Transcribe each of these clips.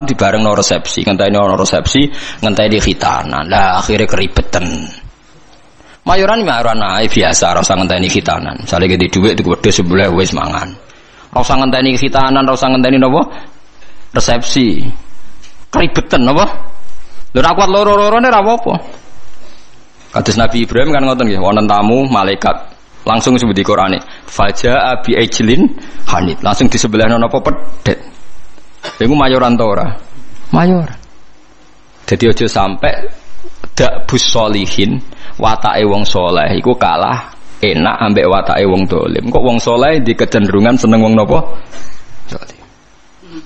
dibareng no resepsi, ngenteni khitanan. Lah akhirnya keribetan. Mayoran biasa, rasa ngenteni khitanan. Misale gede dhuwit tuku wedhus sebelah wis mangan. Rasa ngenteni khitanan, rasa ngenteni napa? Resepsi. Keribetan napa? Lho ora kuat loro-lorone ora apa-apa. Kados Nabi Ibrahim kan ngoten nggih, wonten tamu malaikat langsung sebut di Qur'ane. Faja'a bi ajlin hanid. Langsung di sebelahna napa pedet. Iku mayoran ta ora? Mayor. Dadi aja sampai dak bus solihin watake wong saleh iku kalah enak ambek watake wong dolim. Kok wong saleh di kecenderungan seneng wong napa? Dolim.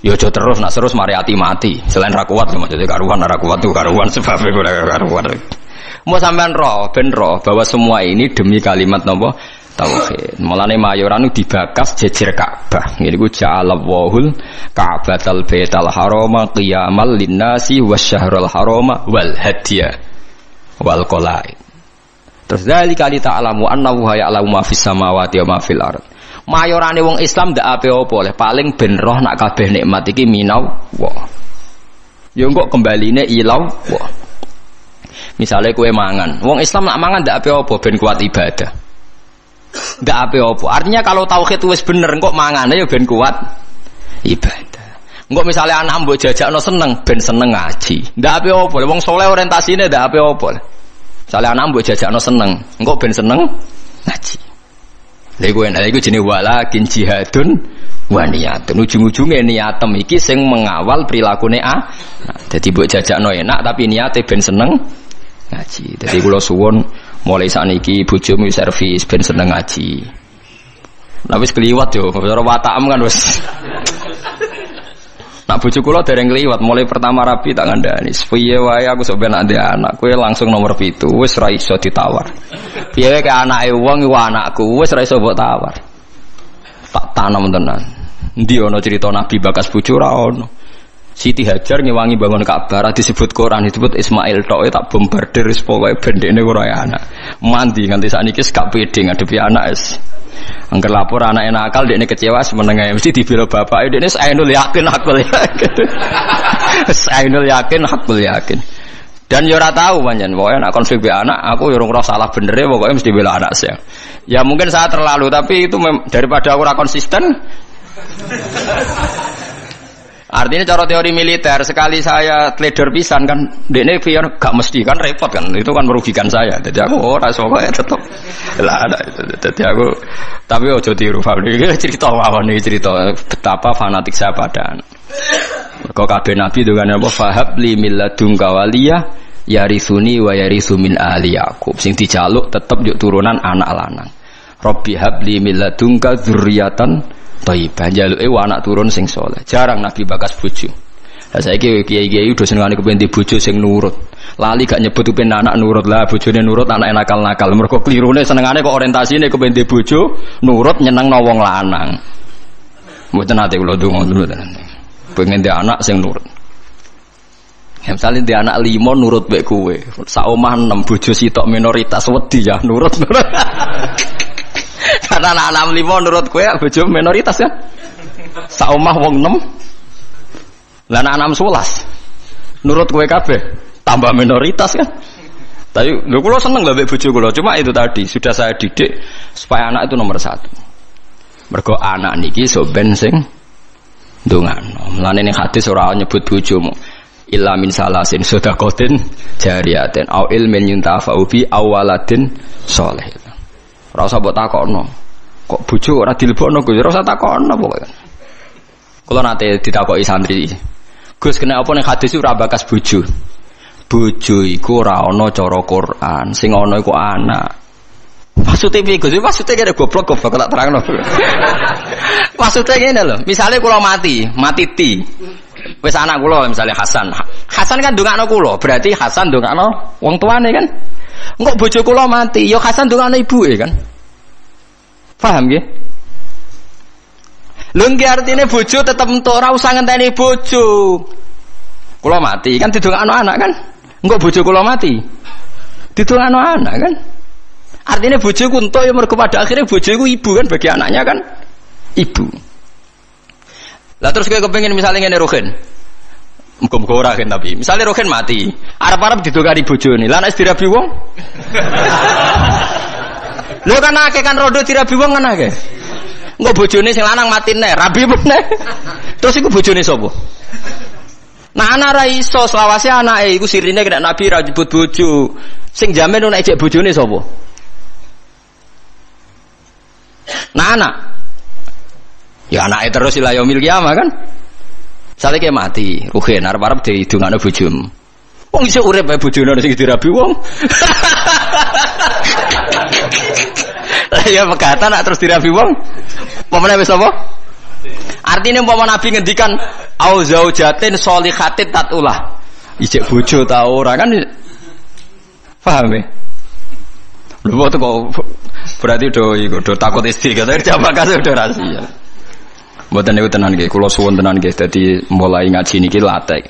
Ya aja terus nak terus mari ati mati. Selain ra kuat maksudnya karuan ora kuat tuh karuan sebab ora karuan. Mau sampean roh ben roh bahwa semua ini demi kalimat napa? Tauhid. Mulane mayoran dibakas jejer Ka'bah. Ngene iku ja'alallahul Ka'batal Baital Harama qiyamal linnasi wasyahrul harama wal hadiya wal qalaid. Terus zalika li ta'lamu annahu ya'lamu ma fis samawati wa ma fil ard. Mayorane wong Islam ndak ape-apa oleh paling ben roh nak kabeh nikmat iki minaw wa. Ya engko kembaline ilaw wa. Misale kowe mangan, wong Islam nak mangan ndak ape-apa ben kuat ibadah. Ndak ape-apa. Artinya kalau tauhid wis bener kok mangane ya ben kuat ibadah. Engko misale anak mbok jajakno seneng ben seneng ngaji. Ndak ape-apa. Wong saleh orientasine ndak ape-apa. Misale anak mbok jajakno seneng, engko ben seneng ngaji. Lha iku jenenge walakin jihadun wa niyatun. Ujung-ujunge niatem iki sing mengawal prilakune Nah, dadi mbok jajakno enak tapi niate ben seneng ngaji. Dadi kula suwun mulai saniki bojomu servis ben seneng ngaji. Lah wis kliwat yo, cara watakmu kan wis. Nak bojo kula dereng kliwat, mulai pertama rapi tak ngandani. Piye wae aku sok ben ade anak, kowe langsung nomor 7, wis ra iso ditawar. Piye wae ke anake wong iku anakku, wis ra iso mbok tawar. Tak tanam tenan. Endi ana cerita Nabi bakas bojo ra ono. Siti Hajar ngewangi bangun Ka'bah disebut Quran disebut Ismail tok tak bombardir wis pokoke bendekne ora anak. Mandi nganti sakniki gak pede ngadepi anak wis. Angger lapor anake nakal dekne kecewa semenenge mesti dibela bapake dekne ainul yakin hakul yakin. Ainul yakin hakul yakin. Dan yo ora tahu pancen pokoke nek konflik be anak aku yo ora salah benere pokoke mesti bela anak saya. Ya mungkin saya terlalu tapi itu daripada aku ora konsisten. Artinya cara teori militer sekali saya trader pisan kan, dekne pian gak mesti kan repot kan, itu kan merugikan saya. Jadi aku ora iso kok tetep. Lah ada itu. Jadi aku tapi ojo tiru Fabri cerita mawon iki cerita betapa fanatik saya pada anak. Kok kabeh nabi dengan apa fahab li milladunka waliyah yarisuni wa yarisu min ahli Yaqub. Sing dijaluk tetep yuk turunan anak lanang. Rabbi habli milladunka dzurriatan thayyibah, jaluke anak turun sing saleh. Jarang nabi bakas bojo. Lah saiki kiai-kiai udah senengane kepen di bojo sing nurut. Lali gak nyebut kepen anak nurut lah, bojone nurut anak nakal-nakal. Mergo klirune senengane kok orientasine kepen di bojo nurut nyenengno wong lanang. Mboten ate kula ndonga dulu tenan. Pengen di anak sing nurut. Ya misalnya di anak 5 nurut mek kowe. Sak omah 6 bojo sitok minoritas wedi ya nurut. Karena anak 65 nurut kowe bojo minoritas ya. Sak omah wong 6. Lah anak 11 nurut kowe kabeh tambah minoritas kan. Tapi lho kula seneng lho mbek bojo kula. Cuma itu tadi sudah saya didik supaya anak itu nomor 1. Mergo anak niki so ben sing ndongano. Mulane ning hadis ora nyebut bojomu. Illa min salasin sedaqatin jariyatin au ilmin yuntafa'u bi awaladin sholih. Ora usah mbok takokno. Kok bojo ora dilebokno Gus? Ora usah takokno pokoke. Kula nate ditakoki santri. Gus kena apa ning hadis ora bakas bojo? Bojo iku ora ana cara Quran, sing ana iku anak. Maksudnya piye Gus? Maksudnya kene goblok tak terangno. Maksudnya ngene lho, misale kula mati ti. Wis anak kula misale Hasan. Hasan kan ndongakno kula, berarti Hasan ndongakno wong tuane kan? Engko bojo kula mati, ya Hasan ndongakno ibuke kan? Paham nggih? Lho nggih artine bojo tetep entuk ora usah ngenteni bojo. Kula mati kan didongakno anak kan? Engko bojo kula mati. Didongakno anak kan? Artinya bojo ku entuk ya mergo pada akhirnya bojo iku ibu kan bagi anaknya kan? Ibu. Lah terus kowe kepengin misalnya ngene Ruhin. Muga-muga ora kan tapi. Misale rohen mati, arep-arep didongani bojone. Lah nek dirabi wong. Lho kan akeh kan rondo dirabi wong kan akeh. Engko bojone sing lanang mati nek, rabi meneh. Terus iku bojone sapa? Nah anak ra iso selawase anake iku sirine kena Nabi ra nyebut bojo. Sing jamin nek ijek bojone sapa? Nah anak. Ya anake terus ila yaumil kiamah kan. Saleke mati, ruhen arep-arep didongakno bojomu. Wong iso urip bae bojone sing dirabi wong. Lah ya pegatan nak terus dirabi wong. Pemene wis apa? Artinya umpama Nabi ngendikan au zaujatin sholihatin tatulah. Ijek bojo ta ora kan? Paham ya? Lho kok berarti do takut istri kata jawab kasih udah rahasia. Mboten niku tenan nggih, kula suwun tenan nggih dadi mulai ngaji niki latek.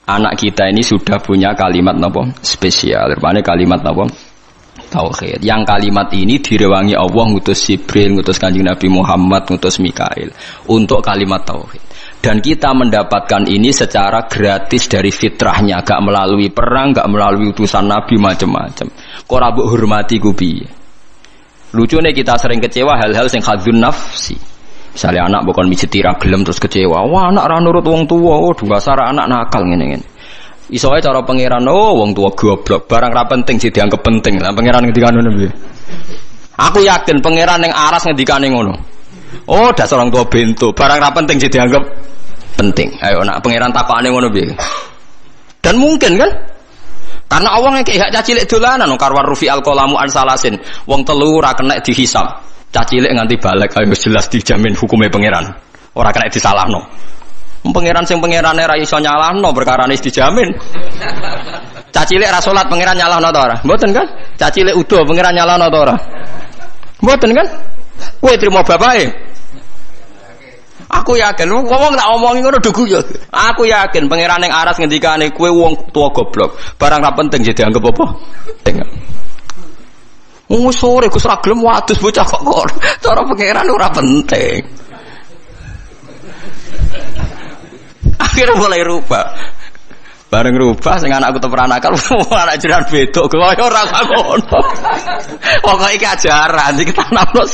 Anak kita ini sudah punya kalimat napa spesial, rupane kalimat napa tauhid. Yang kalimat ini direwangi Allah ngutus Jibril, ngutus Kanjeng Nabi Muhammad, ngutus Mikail untuk kalimat tauhid. Dan kita mendapatkan ini secara gratis dari fitrahnya, gak melalui perang, gak melalui utusan Nabi macam-macam. Kok ora mbok hormati ku piye? Lucune kita sering kecewa hal-hal sing hadzun nafsi. Misalnya anak bukan mijeti ra gelem terus kecewa. Wah, anak ra nurut wong tuwa, oh dasar anak nakal ngene-ngene. Iso ae cara pangeran, oh wong tua goblok, barang ra penting sih dianggap penting. Lah pangeran ngendikan ngono piye? Aku yakin pangeran ning aras ngendikane ngono. Oh, dasar orang tua bento, barang ra penting sih dianggap penting. Ayo nak pangeran takokane ngono piye? Dan mungkin kan? Karena Allah ngekek hak cacilik dolanan karwar rufi alqalamu an salasin. Wong telu ora kena dihisab. Cacilik nganti balik ayo jelas dijamin hukumnya pangeran. Ora kena disalahno. Pangeran sing pangerane ra iso nyalahno perkarane wis dijamin. Cacilik ra salat pangeran nyalahno ta ora? Mboten kan? Cacilik udo pangeran nyalahno ta ora? Mboten kan? Kowe trimo bapake. Aku yakin wong tak omongi ngono do guyu. Aku yakin pangeran ning aras ngendikane kowe wong tua goblok. Barang ra penting jadi dianggap apa? Tengok. Sore Gus ra gelem wadus bocah kok cara pangeran ora penting. Akhirnya mulai rubah. Bareng rubah sing anakku teperan akal anak jiran bedok kaya ora ngono. Pokoke iki ajaran iki tanamno.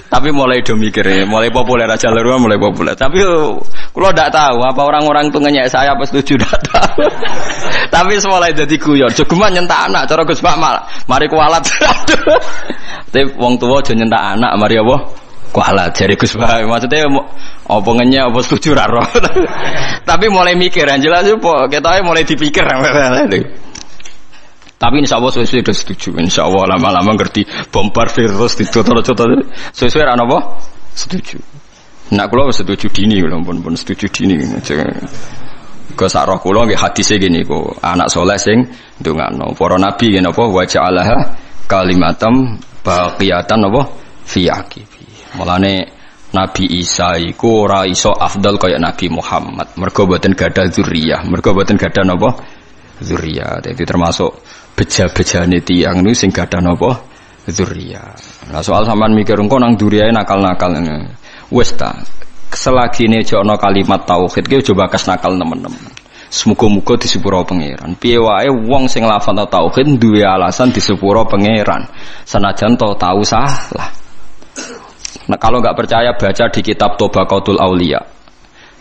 Tapi mulai do mikir, mulai populer aja lho, mulai populer. Tapi kula ndak tahu apa orang-orang itu ngenyek saya apa setuju ndak tahu. Tapi mulai dadi guyon. Jogeman nyentak anak cara Gus Pak mari kualat. Tapi wong tuwa aja nyentak anak mari apa? Kualat jare Gus Pak. Maksudnya apa ngenyek apa setuju ra roh. Tapi mulai mikir, yang jelas yo ketoke mulai dipikir. Tapi insya Allah sesuai sudah setuju. Insya Allah lama-lama ngerti bombar virus itu contoh-contoh sesuai anak apa? Setuju. Nak kula setuju dini, kula pun setuju dini. Ke sarah kula nggih hadise gini kok anak soleh sing ndongakno. Para nabi ngene apa wa ja'alaha kalimatam baqiyatan apa fi aqibi. Mulane Nabi Isa iku ora iso afdal kaya Nabi Muhammad. Mergo boten gadah dzurriyyah, mergo boten gadah napa? Dzurriyyah. Dadi termasuk beja-bejane tiyang niku sing gadah napa dzurriyyah. Nah soal sampean mikir engko nang dzurriyahe nakal-nakal ngene. Wis ta, selagine aja ana kalimat tauhid ki aja bakas nakal nemen-nemen. Semoga-moga disepuro pangeran. Piye wae wong sing lafal tauhid duwe alasan disepuro pangeran. Senajan to tahu salah. Nah kalau enggak percaya baca di kitab Tobaqatul Auliya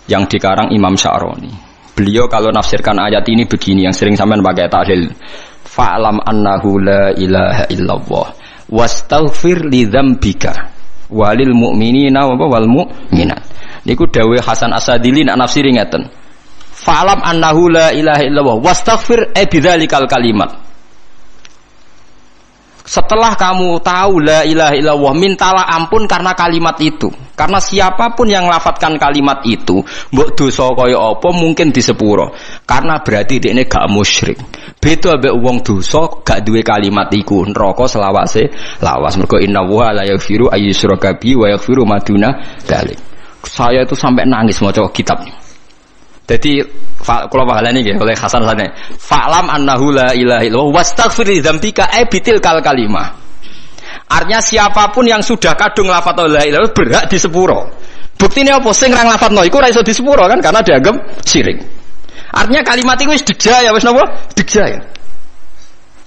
yang dikarang Imam Sya'rani. Beliau kalau nafsirkan ayat ini begini yang sering sampean pakai tahlil. Fa'lam annahu la ilaha illallah wastaghfir li dzambika walil mu'minina wal mu'minat. Niku dawuh Hasan Asadili nak nafsiri ngeten. Fa'lam annahu la ilaha illallah wastaghfir bidzalikal kalimat. Setelah kamu tahu la ilaha illallah, mintalah ampun karena kalimat itu. Karena siapapun yang lafadzkan kalimat itu, mbok dosa kaya apa mungkin disepuro. Karena berarti dekne gak musyrik. Beda ambek wong dosa gak duwe kalimat iku, neraka selawase lawas. Mergo innallaha la yaghfiru ayyushraka bihi wa yaghfiru ma duna dzalik. Saya itu sampai nangis maca kitab. Jadi kalau pahalane nggih oleh Hasan Sane. Fa'lam annahu la ilaha illallah wastaghfir li dzambika bitil kal kalimah. Artinya siapapun yang sudah kadung lafaz la ilaha berhak disepuro. Buktine apa sing ra nglafadzno iku ora iso disepuro kan karena dianggap syirik. Artinya kalimat iku wis digja ya wis napa? Digja ya.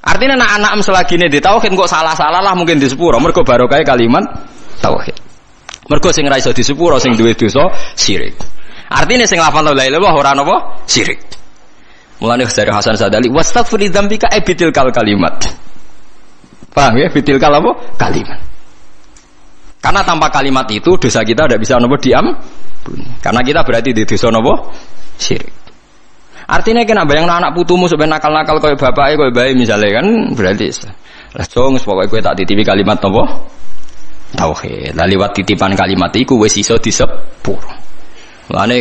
Artinya anak-anak selagine di tauhid kok salah-salah lah mungkin disepuro mergo barokah kalimat tauhid. Mergo sing ra iso disepuro sing duwe dosa syirik. Artinya sing lafal la ilaha illallah ora napa syirik. Mulane dari Hasan Sadali wastaghfir dzambika bitil kalimat. Paham ya bitil apa? Kalimat. Karena tanpa kalimat itu dosa kita tidak bisa napa diampuni. Karena kita berarti di dosa napa syirik. Artinya kena bayang anak putumu sampai nakal-nakal koyo bapake koyo bae misalnya kan berarti lah jong pokoke kowe tak titipi kalimat napa tauhid. Lah liwat titipan kalimat iku wis iso disepuro. Lane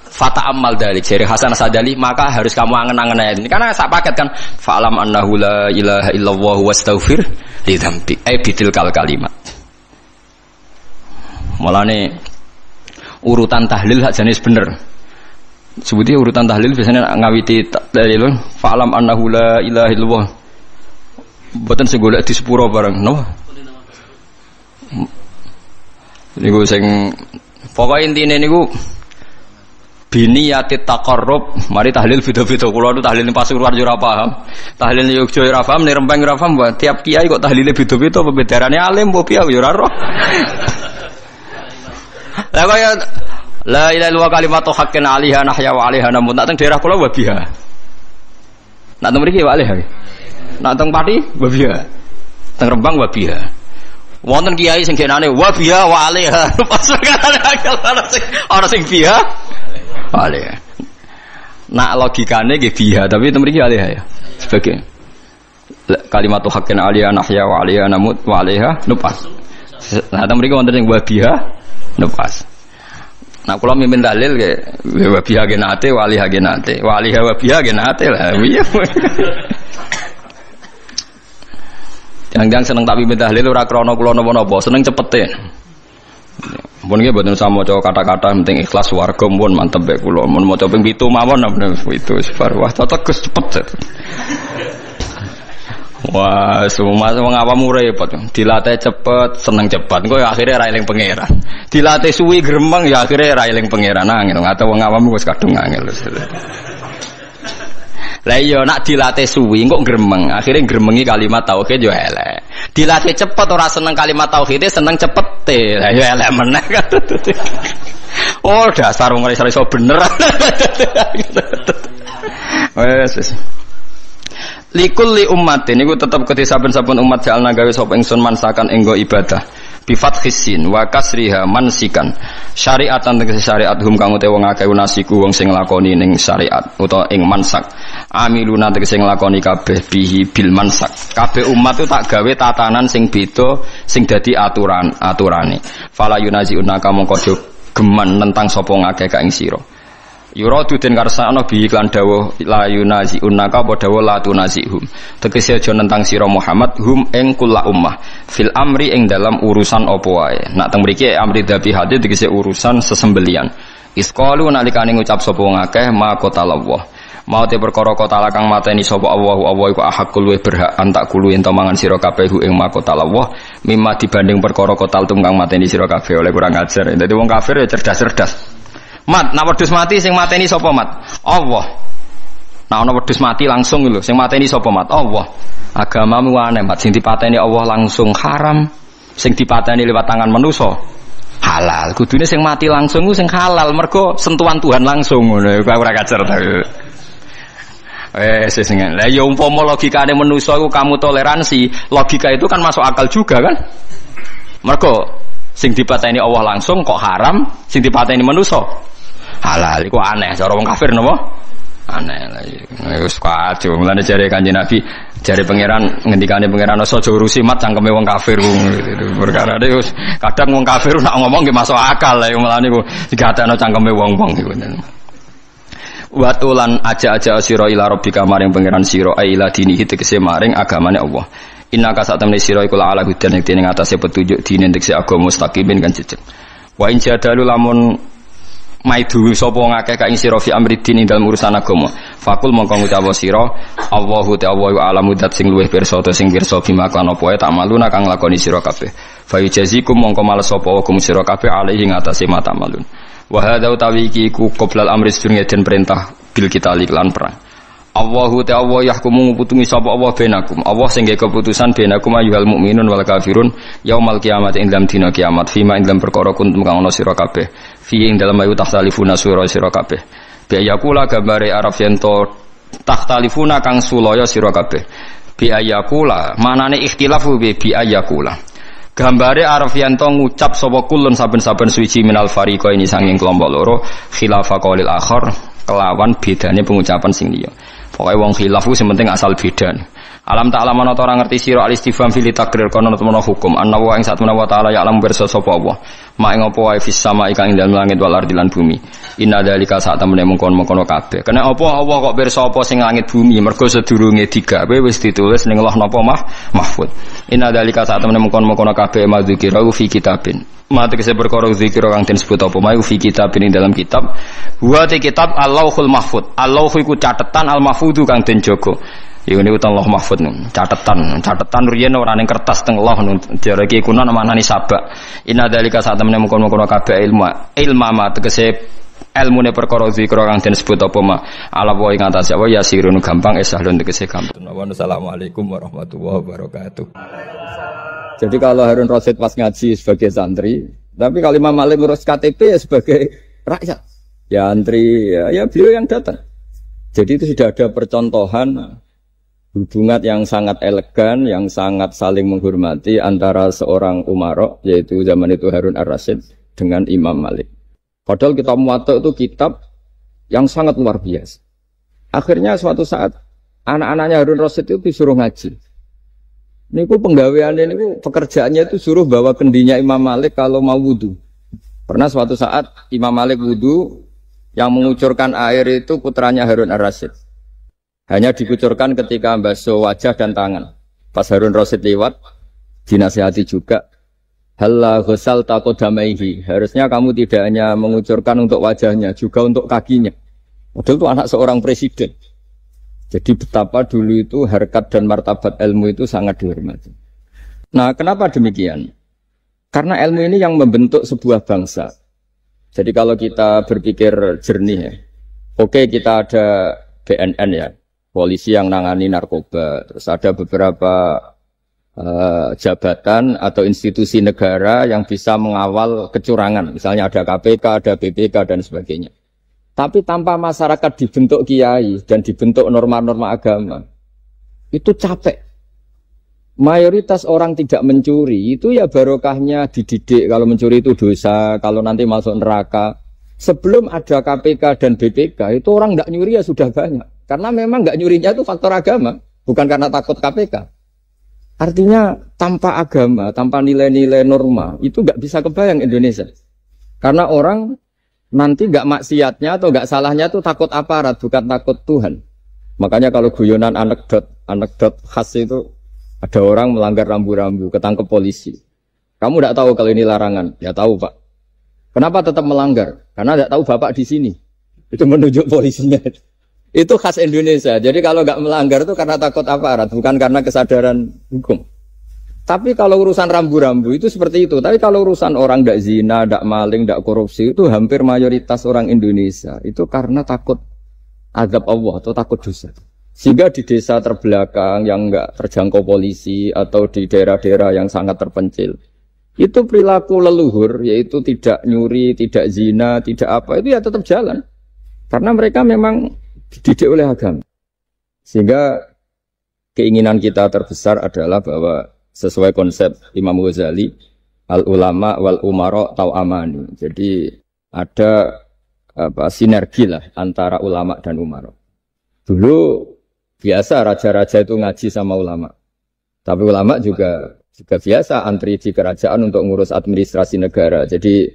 fata amal dari jari Hasan Sadali maka harus kamu angen-angen ini karena sak paket kan fa'lam annahu la ilaha illallah wastaghfir li dzambi bitil kalimat. Mulane urutan tahlil hak jenis bener. Sebutnya urutan tahlil biasanya ngawiti dalil fa'lam annahu la ilaha illallah. Mboten sing golek di sepuro bareng, no. Niku sing pokoke intine niku biniyati taqarrub, mari tahlil beda-beda. Kula nu tahlil Pasuruan yo ora paham. Tahlil Yogya ora paham, ning Rembang ora paham. Tiap kiai kok tahlile beda-beda, pembedarane alim opo piye yo ora roh. Lah kaya la ilaha illallah kalimatu haqqin 'alaiha nahya wa 'alaiha namun tak teng daerah kula wabiha. Nak teng mriki wa 'alaiha. Nak teng Pati wabiha. Teng Rembang wabiha. Wonten kiai sing genane wabiha wa 'alaiha. Pas ana sing biha 'alaiha. Nak logikane nggih biha tapi teng mriki 'alaiha ya. Sebagai kalimatu haqqin 'alaiha nahya wa 'alaiha namun wa 'alaiha nupas. Nah teng mriki wonten sing wabiha nupas. Nah kalau mimpin dalil ke wabiha genate waliha genate waliha wabiha genate lah. Jangan seneng tapi mimpin dalil ora krana kula napa-napa, seneng cepete. Mun nggih mboten usah maca kata-kata penting ikhlas warga mun mantep bae kula. Mun maca ping 7 mawon itu sebar wah tetes cepet. Wah, semua wong awam repot. Dilatih cepet, seneng cepet. Engko ya akhire ra eling pangeran. Dilatih suwi gremeng ya akhire ra eling pangeran angel. Ngate wong awam wis kadung angel. Lah iya nak dilatih suwi kok gremeng, akhire gremengi kalimat tauhid yo elek. Dilatih cepet ora seneng kalimat tauhid, seneng cepete. Lah yo elek meneh. Oh, dasar wong ora iso bener. Wes. Likulli ummatin niku tetep kedhe saben-saben umat jalna gawe sapa ingsun mansakan enggo ibadah bi fathis sin wa kasriha mansikan syariatan tegese syariat hum kang utawa wong akeh nasiku wong sing nglakoni ning syariat utawa ing mansak amiluna tegese nglakoni kabeh bihi bil mansak kabeh umat itu tak gawe tatanan sing beda sing dadi aturane fala yunaziuna mongko geman tentang sapa ngakeh ka ing sira yuradu den karsana bi iklan dawuh la yunazi unaka apa dawuh la tunazihum tegese aja nentang sira Muhammad hum ing kula ummah fil amri ing dalam urusan apa wae nak teng mriki amri dzabihati tegese urusan sesembelian isqalu nalikane ngucap sapa ngakeh ma qatallah mau te perkara kota kang mateni sapa Allah iku ahakul we berhak antak kulu ento mangan sira kabeh ing ma qatallah mimma dibanding perkara kotal tunggang mateni sira kabeh oleh kurang ajar dadi wong kafir ya cerdas-cerdas. Mat, nak wedhus mati sing mateni sapa mat? Allah. Nah ana wedhus mati langsung lho, sing mateni sapa mat? Allah. Agamamu aneh mat, sing dipateni Allah langsung haram, sing dipateni lewat tangan manusa halal. Kudune sing mati langsung ku sing halal mergo sentuhan Tuhan langsung ngono. Ora kacer ta. Sing lha ya umpama logikane manusa iku kamu toleransi, logika itu kan masuk akal juga kan? Mergo sing dipateni Allah langsung kok haram, sing dipateni manusa halal. Iku aneh cara wong kafir napa? Aneh lah iki. Wis kacau. Mulane jare Kanjeng Nabi, jare pangeran ngendikane pangeran aja urusi mat cangkeme wong kafir ku. Perkara wis kadang wong kafir nak ngomong nggih masuk akal lah mulane iku digatekno cangkeme wong-wong iku. Watulan aja-aja sira ila rabbika maring pangeran sira ila dinihi tegese maring agamane Allah. Innaka satamne sira iku ala hudan ing atase petunjuk dine tegese agama mustaqimin kan jejeg. Wa in jadalu lamun maidu sapa ngakeh ka ing sira fi amridin ing dalem urusan agama fakul mongko ngucap sira Allahu ta'ala alamu dat sing luwih pirsa ta sing pirsa bima kan apa tak maluna kang lakoni sira kabeh fa yujazikum mongko males sapa hukum sira kabeh alaihi ngatasi mata malun wa hadza utawi iki ku qoblal amri sedurunge den perintah bil kita lan perang Allahu ta'ala yahkumu nguputungi sapa Allah benakum Allah sing gawe keputusan benakum ayyuhal mukminun wal kafirun yaumal kiamat ing dalam dina kiamat fima ing dalam perkara kuntum kang ana sira kabeh fi ing dalam ayu tahtalifuna sura sira kabeh bi ayakula gambare araf yen to tahtalifuna kang sulaya sira kabeh bi ayakula manane ikhtilafu bi ayakula gambare araf yen to ngucap sapa kulun saben-saben suci minal fariqa ini sanging kelompok loro khilafa qaulil akhar kelawan bedane pengucapan sing liya pokoke wong khilaf ku sementing asal beda. Alam ta'ala ana ta ora ngerti sira al-istifham fil takrir kono temen hukum annahu ing satuna wa ta'ala ya alam pirsa sapa apa. Mak ing apa wae fis sama ing dalem langit wal ardi lan bumi. Inna dzalika sak temene mungkon-mungkon kabeh. Kena apa Allah kok pirsa apa sing langit bumi mergo sedurunge digawe wis ditulis ning Allah napa mahfud. Inna dzalika sak temene mungkon-mungkon kabeh madzukira fi kitabin. Mate kese perkara zikir kang den sebut apa mau fi kitab ini dalam kitab wa te kitab Allahul Mahfud Allahu iku catetan al mahfudu kang den jaga iku niku Allah Mahfud catetan riyen ora ning kertas teng Allah jareke kuno manani sabak inna dalika sak temene mungkon-mungkon kabeh ilma ma tegese ilmune perkara zikir kang den sebut apa ma ala wa ing atas apa yasirun gampang esahlun tegese gampang. Wassalamualaikum warahmatullahi wabarakatuh. Jadi kalau Harun Rasid pas ngaji sebagai santri, tapi kalau Imam Malik ngurus KTP ya sebagai rakyat. Ya antri, ya beliau yang datang. Jadi itu sudah ada percontohan hubungan yang sangat elegan, yang sangat saling menghormati antara seorang Umaro, yaitu zaman itu Harun Ar-Rasyid, dengan Imam Malik. Padahal kitab Muwatta itu kitab yang sangat luar biasa. Akhirnya suatu saat, anak-anaknya Harun Rasyid itu disuruh ngaji. Niku penggaweannya niku pekerjaannya itu suruh bawa kendinya Imam Malik kalau mau wudu. Pernah suatu saat Imam Malik wudu yang mengucurkan air itu putranya Harun Ar-Rasyid. Hanya dikucurkan ketika basuh wajah dan tangan. Pas Harun Rasyid lewat dinasihati juga. Halla ghusal taqaddamaihi. Harusnya kamu tidak hanya mengucurkan untuk wajahnya, juga untuk kakinya. Padahal itu anak seorang presiden. Jadi betapa dulu itu harkat dan martabat ilmu itu sangat dihormati. Nah, kenapa demikian? Karena ilmu ini yang membentuk sebuah bangsa. Jadi kalau kita berpikir jernih ya, oke kita ada BNN ya, polisi yang nangani narkoba, terus ada beberapa jabatan atau institusi negara yang bisa mengawal kecurangan, misalnya ada KPK, ada BPK dan sebagainya. Tapi tanpa masyarakat dibentuk kiai dan dibentuk norma-norma agama, itu capek. Mayoritas orang tidak mencuri, itu ya barokahnya dididik kalau mencuri itu dosa, kalau nanti masuk neraka. Sebelum ada KPK dan BPK, itu orang tidak nyuri ya sudah banyak. Karena memang tidak nyurinya itu faktor agama, bukan karena takut KPK. Artinya tanpa agama, tanpa nilai-nilai norma, itu nggak bisa kebayang Indonesia. Karena orang nanti nggak maksiatnya atau nggak salahnya itu takut aparat, bukan takut Tuhan. Makanya kalau guyonan anekdot khas itu ada orang melanggar rambu-rambu, ketangkep polisi. Kamu tidak tahu kalau ini larangan? Ya tahu Pak. Kenapa tetap melanggar? Karena tidak tahu Bapak di sini. Itu menunjuk polisinya. Itu khas Indonesia. Jadi kalau nggak melanggar itu karena takut aparat, bukan karena kesadaran hukum. Tapi kalau urusan rambu-rambu itu seperti itu. Tapi kalau urusan orang tidak zina, tidak maling, tidak korupsi, itu hampir mayoritas orang Indonesia. Itu karena takut azab Allah atau takut dosa. Sehingga di desa terbelakang yang nggak terjangkau polisi atau di daerah-daerah yang sangat terpencil, itu perilaku leluhur, yaitu tidak nyuri, tidak zina, tidak apa, itu ya tetap jalan. Karena mereka memang dididik oleh agama. Sehingga keinginan kita terbesar adalah bahwa sesuai konsep Imam Ghazali, al-ulama wal umara tau'amani. Jadi ada sinergi lah antara ulama dan umara. Dulu biasa raja-raja itu ngaji sama ulama. Tapi ulama juga biasa antri di kerajaan untuk ngurus administrasi negara. Jadi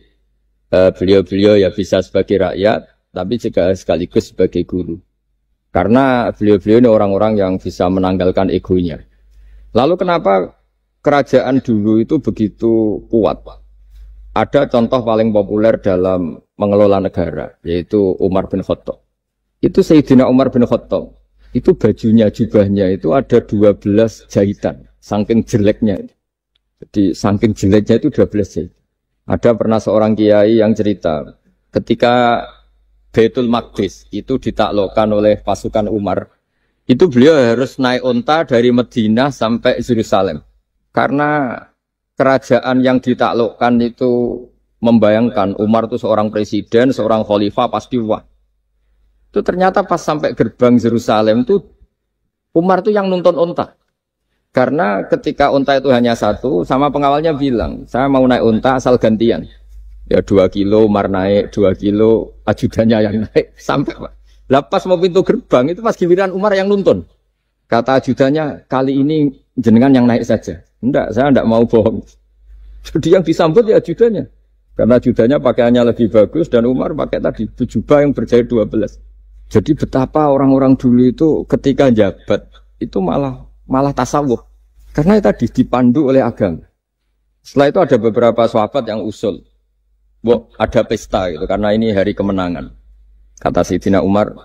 beliau-beliau ya bisa sebagai rakyat, tapi juga sekaligus sebagai guru. Karena beliau-beliau ini orang-orang yang bisa menanggalkan egonya. Lalu kenapa kerajaan dulu itu begitu kuat? Ada contoh paling populer dalam mengelola negara, yaitu Umar bin Khattab. Itu Sayyidina Umar bin Khattab. Itu bajunya, jubahnya itu ada 12 jahitan. Saking jeleknya. Jadi saking jeleknya itu 12 jahitan. Ada pernah seorang kiai yang cerita, ketika Baitul Maqdis itu ditaklukkan oleh pasukan Umar, itu beliau harus naik unta dari Madinah sampai Yerusalem. Karena kerajaan yang ditaklukkan itu membayangkan Umar itu seorang presiden, seorang khalifah pasti wah. Itu ternyata pas sampai gerbang Yerusalem itu Umar itu yang nuntun unta. Karena ketika unta itu hanya satu, sama pengawalnya bilang, saya mau naik unta asal gantian. Ya 2 kilo Umar naik, 2 kilo ajudannya yang naik. Sampai Pak. Lah pas mau pintu gerbang itu pas giliran Umar yang nuntun. Kata ajudannya, kali ini jenengan yang naik saja. Enggak, saya enggak mau bohong. Jadi yang disambut ya ajudannya. Karena ajudannya pakaiannya lebih bagus dan Umar pakai tadi jubah yang berjahit 12. Jadi betapa orang-orang dulu itu ketika jabat itu malah tasawuf. Karena tadi dipandu oleh agama. Setelah itu ada beberapa sahabat yang usul. Ada pesta gitu karena ini hari kemenangan. Kata Sayyidina Umar,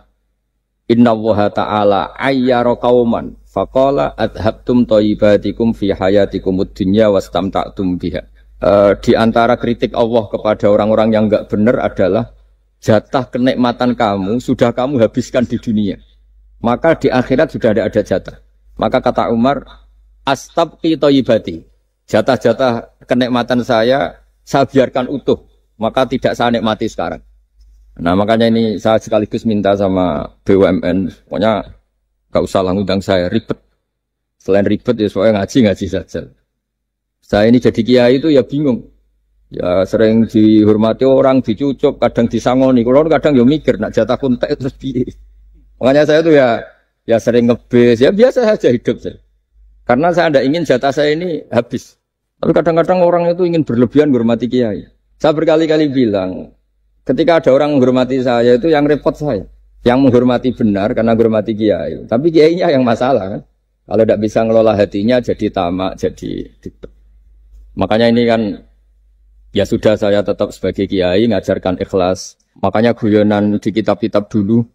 Inna Allaha ta'ala ayyara qauman faqala adhabtum thayyibatikum fi hayatikumud dunya wastamta'tum biha. Di antara kritik Allah kepada orang-orang yang enggak benar adalah jatah kenikmatan kamu sudah kamu habiskan di dunia. Maka di akhirat sudah ada jatah. Maka kata Umar, astabqi thayyibati. Jatah-jatah kenikmatan saya biarkan utuh. Maka tidak saya nikmati sekarang. Nah makanya ini saya sekaligus minta sama BUMN, pokoknya gak usah ngundang saya, ribet. Selain ribet ya soalnya ngaji saja. Saya ini jadi kiai itu ya bingung. Ya sering dihormati orang, dicucuk, kadang disangoni. Kalau kadang ya mikir, nak jatah kuntek terus piye. Makanya saya tuh ya sering ngebes, ya biasa saja hidup saya. Karena saya tidak ingin jatah saya ini habis. Tapi kadang-kadang orang itu ingin berlebihan menghormati kiai. Saya berkali-kali bilang, ketika ada orang menghormati saya itu yang repot saya. Yang menghormati benar karena menghormati kiai. Tapi kiainya yang masalah kan. Kalau tidak bisa ngelola hatinya jadi tamak, jadi ribet. Makanya ini kan, ya sudah saya tetap sebagai kiai ngajarkan ikhlas. Makanya guyonan di kitab-kitab dulu.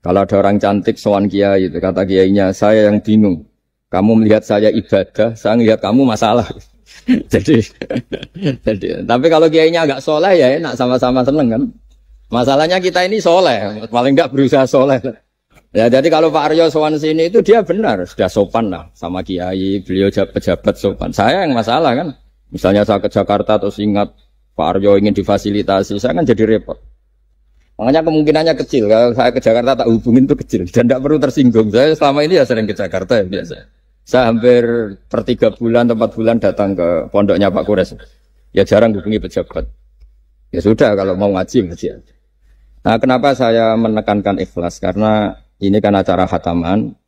Kalau ada orang cantik sowan kiai itu kata kiainya, saya yang bingung. Kamu melihat saya ibadah, saya melihat kamu masalah. jadi, tapi kalau kiainya agak soleh ya enak sama-sama seneng kan. Masalahnya kita ini soleh, paling enggak berusaha soleh. Ya jadi kalau Pak Aryo sowan sini itu dia benar, sudah sopan lah sama kiai, beliau pejabat sopan. Saya yang masalah kan. Misalnya saya ke Jakarta terus ingat Pak Aryo ingin difasilitasi, saya kan jadi repot. Makanya kemungkinannya kecil, kalau saya ke Jakarta tak hubungin itu kecil dan tidak perlu tersinggung. Saya selama ini ya sering ke Jakarta ya biasa. Saya hampir per 3 bulan atau 4 bulan datang ke pondoknya Pak Kures. Ya jarang hubungi pejabat. Ya sudah kalau mau ngaji aja. Nah kenapa saya menekankan ikhlas? Karena ini kan acara khataman.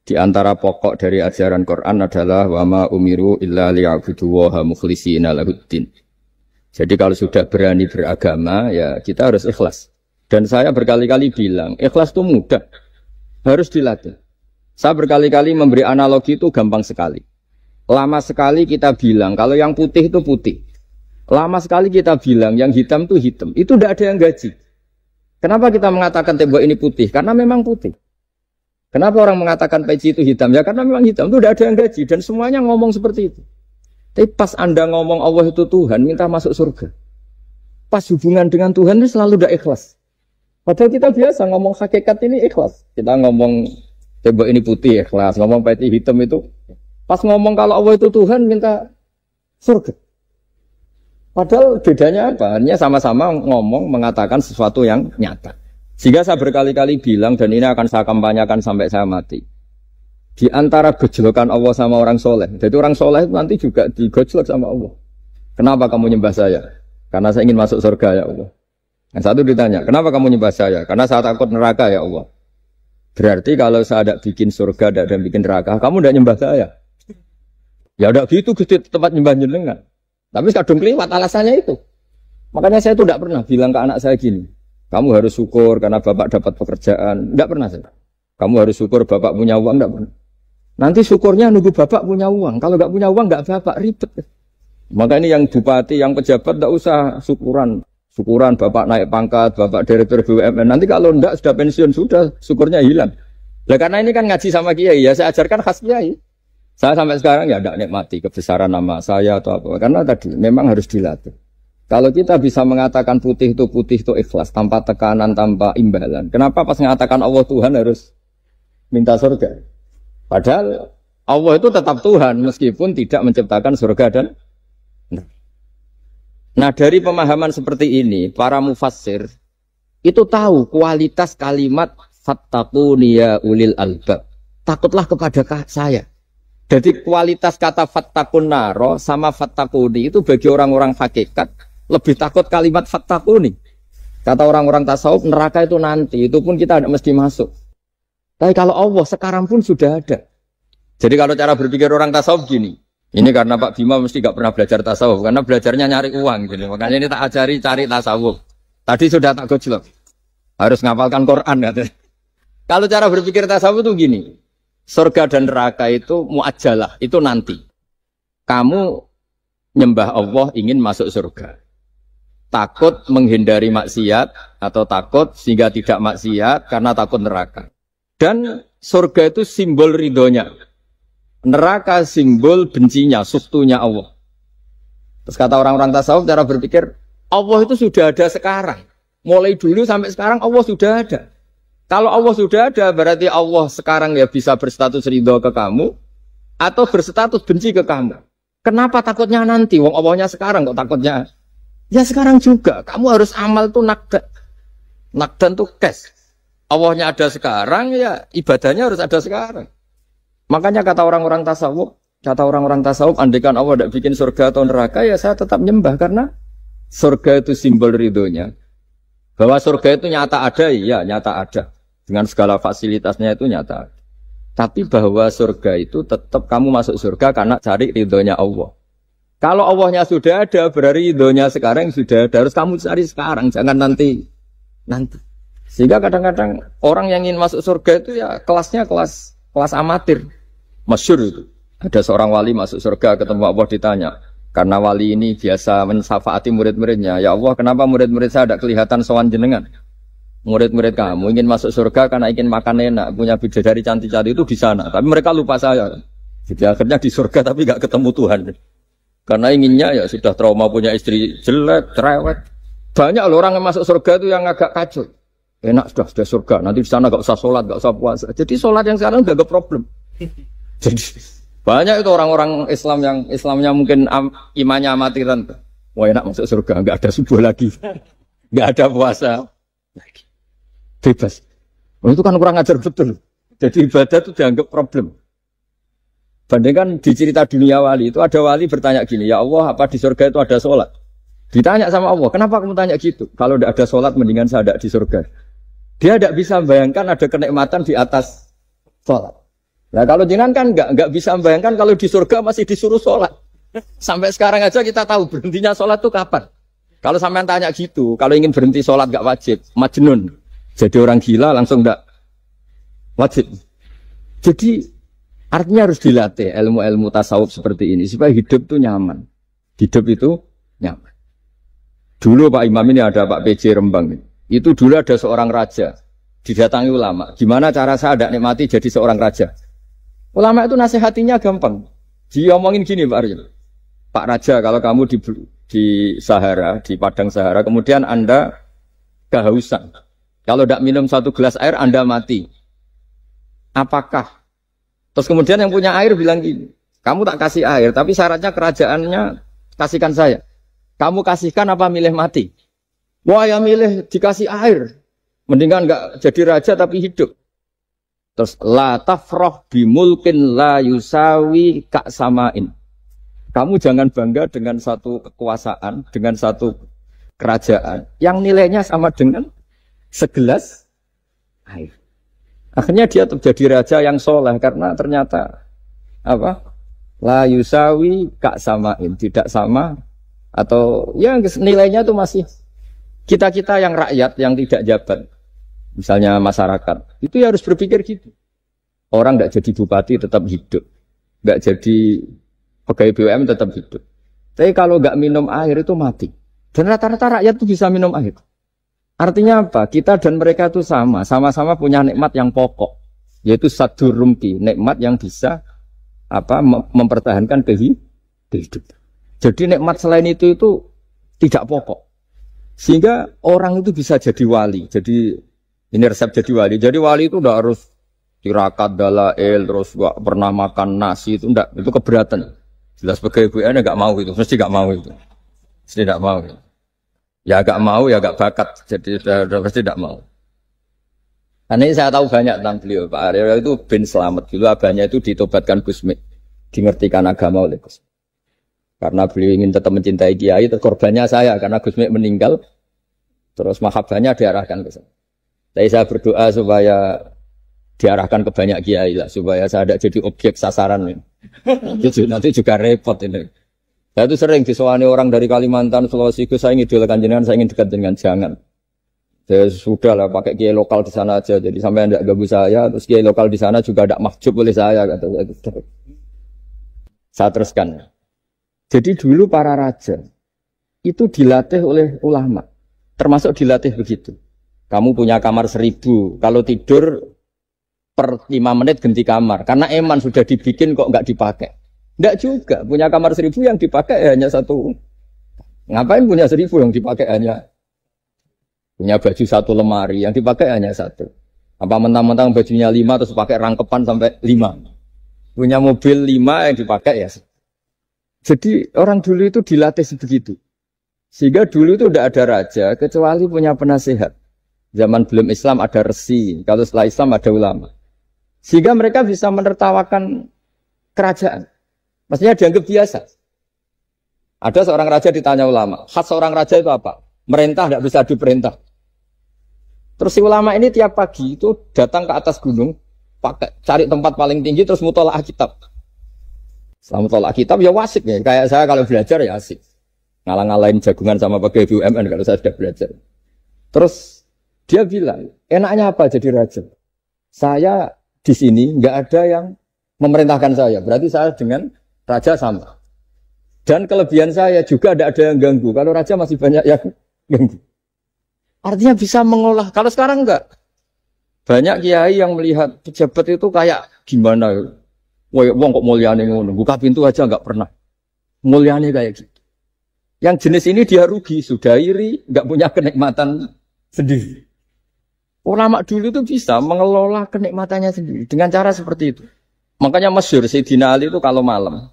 Di antara pokok dari ajaran Quran adalah wa ma umiru illa liya'budu waha mukhlishina lahuddin. Jadi kalau sudah berani beragama ya kita harus ikhlas. Dan saya berkali-kali bilang ikhlas itu mudah. Harus dilatih. Saya berkali-kali memberi analogi itu gampang sekali. Lama sekali kita bilang kalau yang putih itu putih. Lama sekali kita bilang yang hitam itu hitam. Itu tidak ada yang gaji. Kenapa kita mengatakan tembok ini putih? Karena memang putih. Kenapa orang mengatakan peci itu hitam? Ya karena memang hitam. Itu tidak ada yang gaji. Dan semuanya ngomong seperti itu. Tapi pas Anda ngomong Allah itu Tuhan, minta masuk surga. Pas hubungan dengan Tuhan itu selalu tidak ikhlas. Padahal kita biasa ngomong hakikat ini ikhlas. Kita ngomong tembok ini putih ikhlas, ngomong peci hitam itu. Pas ngomong kalau Allah itu Tuhan, minta surga. Padahal bedanya apa? Hanya sama-sama ngomong, mengatakan sesuatu yang nyata. Sehingga saya berkali-kali bilang, dan ini akan saya kampanyakan sampai saya mati. Di antara gejolokan Allah sama orang soleh. Jadi orang soleh itu nanti juga digojlok sama Allah. Kenapa kamu nyembah saya? Karena saya ingin masuk surga ya Allah. Yang satu ditanya, kenapa kamu nyembah saya? Karena saya takut neraka ya Allah. Berarti kalau saya tidak bikin surga, tidak bikin neraka, kamu tidak nyembah saya. Ya udah gitu, Gusti tempat nyembah jenengan. Tapi kadung keliwat alasannya itu. Makanya saya itu tidak pernah bilang ke anak saya gini. Kamu harus syukur karena bapak dapat pekerjaan. Tidak pernah saya. Kamu harus syukur bapak punya uang. Tidak pernah. Nanti syukurnya nunggu bapak punya uang. Kalau nggak punya uang nggak bapak ribet. Maka ini yang bupati, yang pejabat tidak usah syukuran. Syukuran bapak naik pangkat, bapak direktur BUMN. Nanti kalau enggak sudah pensiun, sudah syukurnya hilang. Nah, karena ini kan ngaji sama kiai, ya saya ajarkan khas kiai. Saya sampai sekarang ya tidak nikmati kebesaran nama saya atau apa. Karena tadi memang harus dilatih. Kalau kita bisa mengatakan putih itu ikhlas, tanpa tekanan, tanpa imbalan. Kenapa pas mengatakan Allah Tuhan harus minta surga? Padahal Allah itu tetap Tuhan meskipun tidak menciptakan surga dan nah dari pemahaman seperti ini, para mufassir itu tahu kualitas kalimat fattaquni ya ulil albab. Takutlah kepada saya. Jadi kualitas kata fattaqun naro sama fattaquni itu bagi orang-orang hakikat lebih takut kalimat fattaquni. Kata orang-orang tasawuf neraka itu nanti, itu pun kita tidak mesti masuk. Tapi kalau Allah sekarang pun sudah ada. Jadi kalau cara berpikir orang tasawuf gini. Ini karena Pak Bima mesti gak pernah belajar tasawuf, karena belajarnya nyari uang. Gitu. Makanya ini tak ajari cari tasawuf. Tadi sudah tak gojlok. Harus ngapalkan Quran. Katanya. Kalau cara berpikir tasawuf itu gini. Surga dan neraka itu muajalah, itu nanti. Kamu nyembah Allah ingin masuk surga. Takut menghindari maksiat atau takut sehingga tidak maksiat karena takut neraka. Dan surga itu simbol ridhonya. Neraka simbol bencinya, suktunya Allah. Terus kata orang-orang tasawuf cara berpikir, Allah itu sudah ada sekarang. Mulai dulu sampai sekarang Allah sudah ada. Kalau Allah sudah ada, berarti Allah sekarang ya bisa berstatus ridho ke kamu, atau berstatus benci ke kamu. Kenapa takutnya nanti? Wong Allahnya sekarang kok takutnya? Ya sekarang juga. Kamu harus amal tuh nakdan. Nakdan tuh cash. Allahnya ada sekarang, ya ibadahnya harus ada sekarang. Makanya kata orang-orang tasawuf, andaikan Allah tidak bikin surga atau neraka, ya saya tetap nyembah karena surga itu simbol ridhonya. Bahwa surga itu nyata ada, ya nyata ada. Dengan segala fasilitasnya itu nyata ada. Tapi bahwa surga itu tetap kamu masuk surga karena cari ridhonya Allah. Kalau Allahnya sudah ada, berarti ridhonya sekarang sudah ada. Harus kamu cari sekarang, jangan nanti. Sehingga kadang-kadang orang yang ingin masuk surga itu ya kelasnya kelas amatir. Masyhur itu. Ada seorang wali masuk surga ketemu Allah ditanya. Karena wali ini biasa mensafaati murid-muridnya. Ya Allah, kenapa murid-murid saya tidak kelihatan sowan jenengan? Murid-murid kamu ingin masuk surga karena ingin makan enak, punya bidadari cantik-cantik itu di sana. Tapi mereka lupa saya. Jadi akhirnya di surga tapi nggak ketemu Tuhan. Karena inginnya ya sudah trauma punya istri jelek, cerewet. Banyak loh orang yang masuk surga itu yang agak kacau. Enak sudah surga. Nanti di sana nggak usah sholat, nggak usah puasa. Jadi sholat yang sekarang nggak ada problem. Jadi banyak itu orang-orang Islam yang Islamnya mungkin imannya amatiran. Wah enak masuk surga, nggak ada subuh lagi, nggak ada puasa lagi, bebas. Oh, itu kan kurang ajar betul. Jadi ibadah itu dianggap problem. Bandingkan di cerita dunia wali itu ada wali bertanya gini, ya Allah apa di surga itu ada sholat? Ditanya sama Allah, kenapa kamu tanya gitu? Kalau tidak ada sholat mendingan saya tidak di surga. Dia tidak bisa membayangkan ada kenikmatan di atas sholat. Nah kalau jangan kan nggak bisa membayangkan kalau di surga masih disuruh sholat. Sampai sekarang aja kita tahu berhentinya sholat itu kapan. Kalau sampean tanya gitu, kalau ingin berhenti sholat nggak wajib, majnun. Jadi orang gila langsung nggak wajib. Jadi artinya harus dilatih ilmu-ilmu tasawuf seperti ini supaya hidup itu nyaman. Hidup itu nyaman. Dulu Pak Imam ini ada Pak PJ Rembang. Itu dulu ada seorang raja didatangi ulama. Gimana cara saya tidak nikmati jadi seorang raja? Ulama itu nasihatinya gampang. Dia omongin gini Pak Aryo. Pak Raja, kalau kamu di Sahara, di padang Sahara, kemudian Anda kehausan. Kalau tidak minum satu gelas air, Anda mati. Apakah? Terus kemudian yang punya air bilang gini, kamu tak kasih air, tapi syaratnya kerajaannya kasihkan saya. Kamu kasihkan apa milih mati? Wah ya milih dikasih air. Mendingan nggak jadi raja tapi hidup. Terus la tafrah bimulkin la yusawi kak samain. Kamu jangan bangga dengan satu kekuasaan, dengan satu kerajaan yang nilainya sama dengan segelas air. Akhirnya dia terjadi raja yang soleh karena ternyata apa? La yusawi kak samain, tidak sama atau ya nilainya itu masih kita-kita yang rakyat yang tidak jabat. Misalnya masyarakat, itu ya harus berpikir gitu. Orang tidak jadi bupati tetap hidup, nggak jadi pegawai BUMN tetap hidup. Tapi kalau nggak minum air itu mati. Dan rata-rata rakyat itu bisa minum air. Artinya apa? Kita dan mereka itu sama-sama punya nikmat yang pokok, yaitu sadur rumki, nikmat yang bisa mempertahankan kehidupan. Jadi nikmat selain itu tidak pokok. Sehingga orang itu bisa jadi wali. Jadi ini resep jadi wali. Jadi wali itu udah harus tirakat dalail, terus gak pernah makan nasi itu enggak, itu keberatan. Jelas sebagai ibu nggak mau itu, mesti nggak mau itu, mesti nggak mau. Ya gak mau, ya gak bakat, jadi udah pasti tidak mau. Karena ini saya tahu banyak tentang beliau. Pak Aryo itu bin selamat dulu, abahnya itu ditobatkan Gusmi, dimengertikan agama oleh Gusmi. Karena beliau ingin tetap mencintai Kiai, korbannya saya karena Gusmi meninggal, terus mahabbahnya diarahkan ke saya. Tapi saya berdoa supaya diarahkan ke banyak Kiai lah, supaya saya tidak jadi objek sasaran. Nanti juga repot ini. Saya itu sering disewani orang dari Kalimantan, Sulawesi, saya ingin idolakan jenengan, saya ingin dekat dengan jangan. Saya sudah lah pakai kiai lokal di sana aja, jadi sampai tidak ganggu saya, terus kiai lokal di sana juga tidak mahjub oleh saya, kata saya. Saya teruskan. Jadi dulu para raja itu dilatih oleh ulama, termasuk dilatih begitu. Kamu punya kamar 1000, kalau tidur per 5 menit ganti kamar, karena eman sudah dibikin kok nggak dipakai. Tidak juga, punya kamar 1000 yang dipakai hanya 1. Ngapain punya 1000 yang dipakai hanya? Punya baju 1 lemari, yang dipakai hanya 1. Apa mentang-mentang bajunya 5 terus pakai rangkepan sampai 5. Punya mobil 5 yang dipakai ya. Jadi orang dulu itu dilatih sebegitu. Sehingga dulu itu tidak ada raja, kecuali punya penasehat. Zaman belum Islam ada resi, kalau setelah Islam ada ulama. Sehingga mereka bisa menertawakan kerajaan. Maksudnya dianggap biasa. Ada seorang raja ditanya ulama, khas seorang raja itu apa? Merintah tidak bisa diperintah. Terus si ulama ini tiap pagi itu datang ke atas gunung, cari tempat paling tinggi terus mutola'ah kitab. Setelah mutola'ah kitab ya wasik ya. Kayak saya kalau belajar ya asik. Ngalang-ngalain jagungan sama pakai BUMN kalau saya sudah belajar. Terus dia bilang, enaknya apa jadi raja? Saya di sini nggak ada yang memerintahkan saya. Berarti saya dengan raja sama. Dan kelebihan saya juga tidak ada yang ganggu. Kalau raja masih banyak yang ganggu. Artinya bisa mengolah. Kalau sekarang enggak. Banyak kiai yang melihat pejabat itu kayak gimana. Wong kok mulyane ngono. Buka pintu aja enggak pernah. Mulyane kayak gitu. Yang jenis ini dia rugi. Sudah iri. Enggak punya kenikmatan sendiri. Ulama dulu itu bisa mengelola kenikmatannya sendiri. Dengan cara seperti itu. Makanya masyhur Sayyidina Ali itu kalau malam.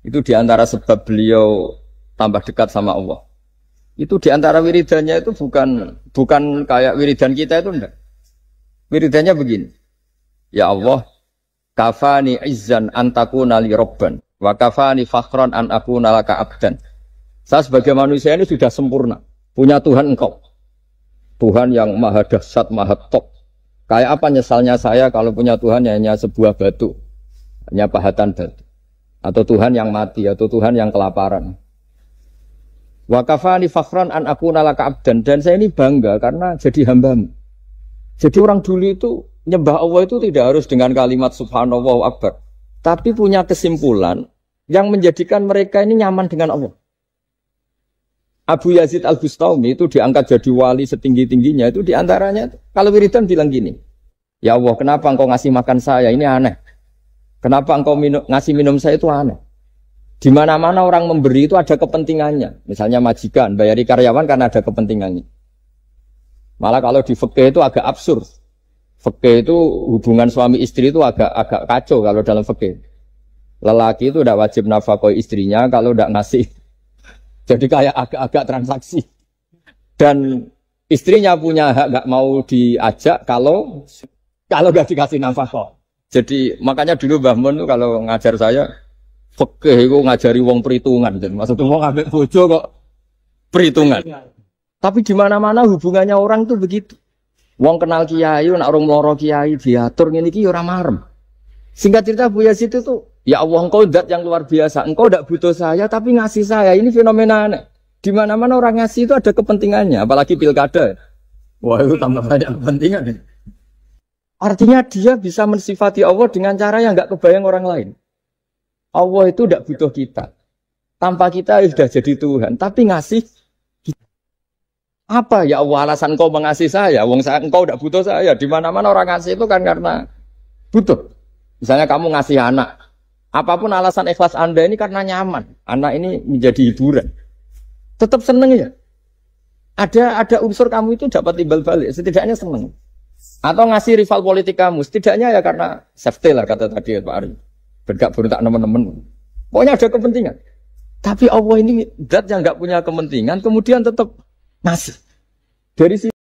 Itu diantara sebab beliau tambah dekat sama Allah. Itu diantara wiridannya itu bukan kayak wiridan kita itu enggak. Wiridannya begini. Ya Allah, kafani izzan antakuna li robban, wa kafani fakhran an akuna laka abdan. Saya sebagai manusia ini sudah sempurna. Punya Tuhan engkau. Tuhan yang maha dahsyat, maha top. Kayak apa nyesalnya saya kalau punya Tuhan yang hanya sebuah batu. Hanya pahatan batu. Atau Tuhan yang mati, atau Tuhan yang kelaparan. Wa kafani fakhran an akuna laka abdan. Dan saya ini bangga karena jadi hambamu. Jadi orang dulu itu nyembah Allah itu tidak harus dengan kalimat subhanallah akbar. Tapi punya kesimpulan yang menjadikan mereka ini nyaman dengan Allah. Abu Yazid Al-Bustami itu diangkat jadi wali setinggi-tingginya. Itu diantaranya, kalau wiridan bilang gini. Ya Allah, kenapa engkau ngasih makan saya? Ini aneh. Kenapa engkau ngasih minum saya itu aneh. Di mana-mana orang memberi itu ada kepentingannya. Misalnya majikan, bayari karyawan karena ada kepentingannya. Malah kalau di fikih itu agak absurd. Fikih itu hubungan suami istri itu agak kacau kalau dalam fikih. Lelaki itu tidak wajib nafkahi istrinya kalau tidak ngasih. Jadi kayak agak-agak transaksi. Dan istrinya punya hak nggak mau diajak kalau nggak dikasih nafkah. Jadi makanya dulu Mbah Mun kalau ngajar saya fikih itu ngajari wong perhitungan. Jadi maksudnya wong ambek bojo kok perhitungan. Tapi di mana-mana hubungannya orang tuh begitu. Wong kenal kiai, nak orang loro kiai diatur ngene iki ora marem. Singkat cerita Bu Yazid itu, ya Allah engkau zat yang luar biasa. Engkau tidak butuh saya tapi ngasih saya. Ini fenomena aneh. Di mana-mana orang ngasih itu ada kepentingannya, apalagi pilkada. Wah, itu tambah banyak kepentingan. Artinya dia bisa mensifati Allah dengan cara yang enggak kebayang orang lain. Allah itu tidak butuh kita. Tanpa kita sudah jadi Tuhan, tapi ngasih kita. Apa ya Allah alasan kau mengasihi saya? Engkau tidak butuh saya. Di mana-mana orang ngasih itu kan karena butuh. Misalnya kamu ngasih anak, apapun alasan ikhlas Anda ini karena nyaman. Anak ini menjadi hiburan. Tetap seneng ya. Ada unsur kamu itu dapat timbal balik, setidaknya seneng. Atau ngasih rival politik kamu, setidaknya ya karena safety lah kata tadi Pak Ari. Bergabung tak teman-teman. Pokoknya ada kepentingan. Tapi Allah ini zat yang nggak punya kepentingan, kemudian tetap ngasih. Dari